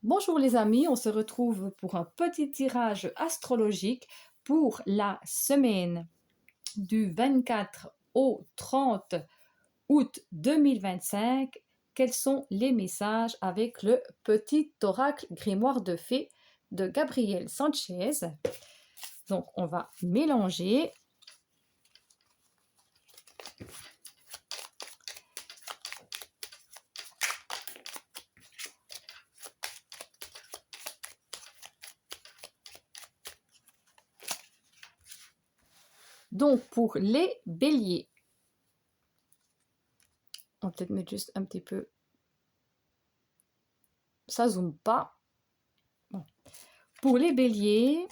Bonjour les amis, on se retrouve pour un petit tirage astrologique pour la semaine du 24 au 30 août 2025. Quels sont les messages avec le petit oracle grimoire de fées de Gabriel Sanchez? Donc on va mélanger. Donc pour les béliers, on va peut-être mettre juste un petit peu, ça zoome pas. Bon. Pour les béliers,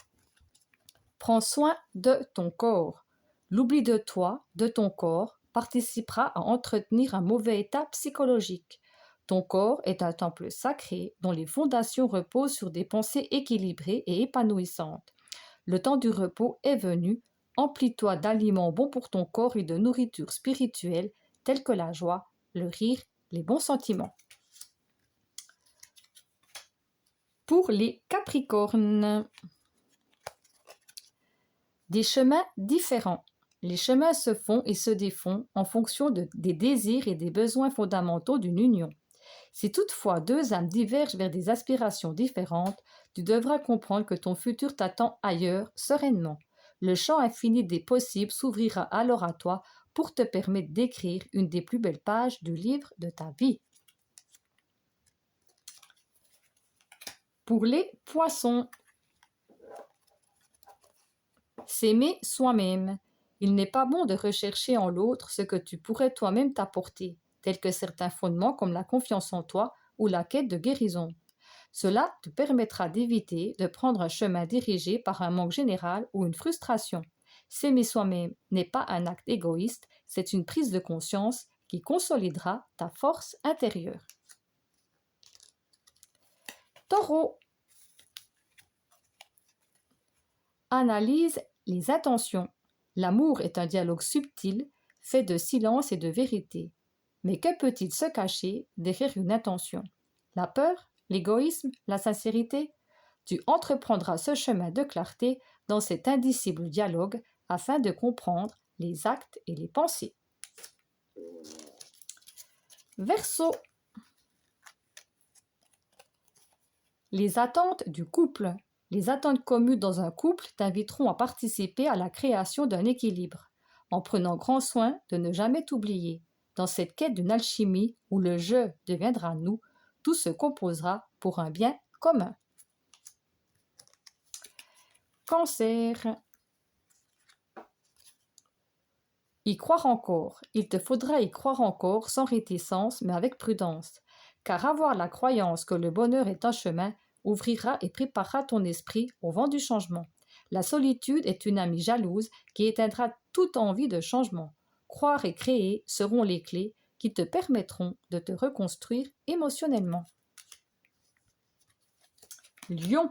prends soin de ton corps. L'oubli de toi, de ton corps, participera à entretenir un mauvais état psychologique. Ton corps est un temple sacré dont les fondations reposent sur des pensées équilibrées et épanouissantes. Le temps du repos est venu. Emplis-toi d'aliments bons pour ton corps et de nourriture spirituelle telle que la joie, le rire, les bons sentiments. Pour les Capricornes, des chemins différents. Les chemins se font et se défont en fonction des désirs et des besoins fondamentaux d'une union. Si toutefois deux âmes divergent vers des aspirations différentes, tu devras comprendre que ton futur t'attend ailleurs, sereinement. Le champ infini des possibles s'ouvrira alors à toi pour te permettre d'écrire une des plus belles pages du livre de ta vie. Pour les poissons, s'aimer soi-même. Il n'est pas bon de rechercher en l'autre ce que tu pourrais toi-même t'apporter, tels que certains fondements comme la confiance en toi ou la quête de guérison. Cela te permettra d'éviter de prendre un chemin dirigé par un manque général ou une frustration. S'aimer soi-même n'est pas un acte égoïste, c'est une prise de conscience qui consolidera ta force intérieure. Taureau. Analyse les intentions. L'amour est un dialogue subtil, fait de silence et de vérité. Mais que peut-il se cacher derrière une intention? La peur? L'égoïsme? La sincérité? Tu entreprendras ce chemin de clarté dans cet indicible dialogue afin de comprendre les actes et les pensées. Verseau. Les attentes du couple. Les attentes communes dans un couple t'inviteront à participer à la création d'un équilibre, en prenant grand soin de ne jamais t'oublier. Dans cette quête d'une alchimie où le je deviendra nous, tout se composera pour un bien commun. Cancer. Y croire encore. Il te faudra y croire encore sans réticence mais avec prudence, car avoir la croyance que le bonheur est un chemin ouvrira et préparera ton esprit au vent du changement. La solitude est une amie jalouse qui éteindra toute envie de changement. Croire et créer seront les clés qui te permettront de te reconstruire émotionnellement. Lion.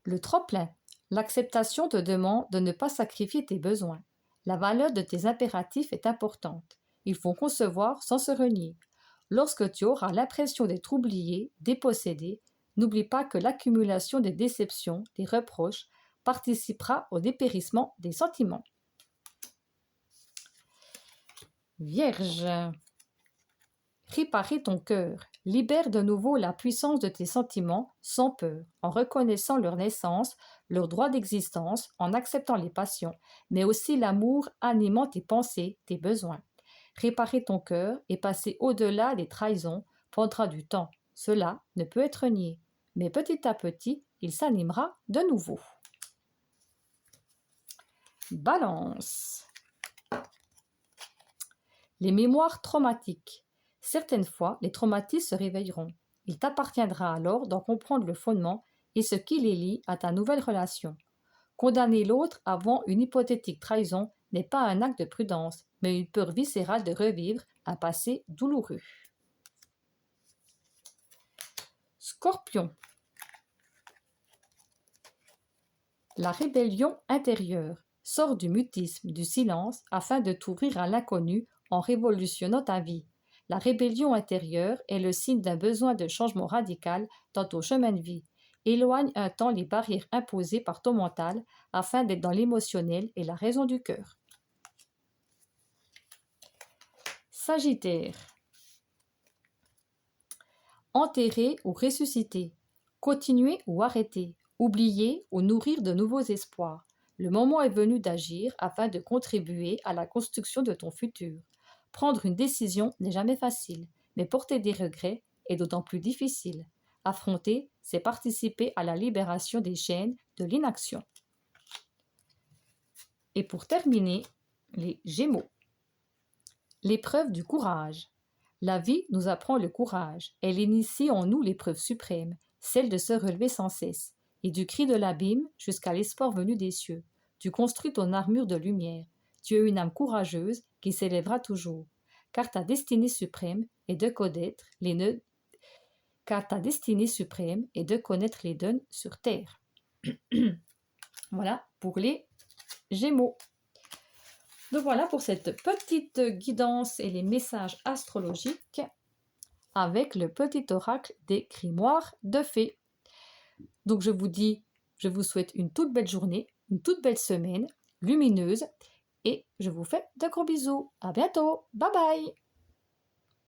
Le trop-plein. L'acceptation te demande de ne pas sacrifier tes besoins. La valeur de tes impératifs est importante. Il faut concevoir sans se renier. Lorsque tu auras l'impression d'être oublié, dépossédé, n'oublie pas que l'accumulation des déceptions, des reproches, participera au dépérissement des sentiments. Vierge. Réparer ton cœur. Libère de nouveau la puissance de tes sentiments sans peur, en reconnaissant leur naissance, leur droit d'existence, en acceptant les passions, mais aussi l'amour animant tes pensées, tes besoins. Réparer ton cœur et passer au-delà des trahisons prendra du temps. Cela ne peut être nié, mais petit à petit, il s'animera de nouveau. Balance. Les mémoires traumatiques. Certaines fois, les traumatismes se réveilleront. Il t'appartiendra alors d'en comprendre le fondement et ce qui les lie à ta nouvelle relation. Condamner l'autre avant une hypothétique trahison n'est pas un acte de prudence, mais une peur viscérale de revivre un passé douloureux. Scorpion. La rébellion intérieure. Sors du mutisme, du silence, afin de t'ouvrir à l'inconnu en révolutionnant ta vie. La rébellion intérieure est le signe d'un besoin de changement radical dans ton chemin de vie. Éloigne un temps les barrières imposées par ton mental afin d'être dans l'émotionnel et la raison du cœur. Sagittaire. Enterrer ou ressusciter. Continuer ou arrêter. Oublier ou nourrir de nouveaux espoirs. Le moment est venu d'agir afin de contribuer à la construction de ton futur. Prendre une décision n'est jamais facile, mais porter des regrets est d'autant plus difficile. Affronter, c'est participer à la libération des chaînes de l'inaction. Et pour terminer, les Gémeaux. L'épreuve du courage. La vie nous apprend le courage. Elle initie en nous l'épreuve suprême, celle de se relever sans cesse. Et du cri de l'abîme jusqu'à l'espoir venu des cieux. Tu construis ton armure de lumière. Tu es une âme courageuse qui s'élèvera toujours. Car ta destinée suprême est de connaître les nœuds. Car ta destinée suprême est de connaître les dons sur terre. Voilà pour les Gémeaux. Donc voilà pour cette petite guidance et les messages astrologiques avec le petit oracle des grimoires de fées. Donc je vous souhaite une toute belle journée, une toute belle semaine, lumineuse, et je vous fais de gros bisous. À bientôt. Bye bye.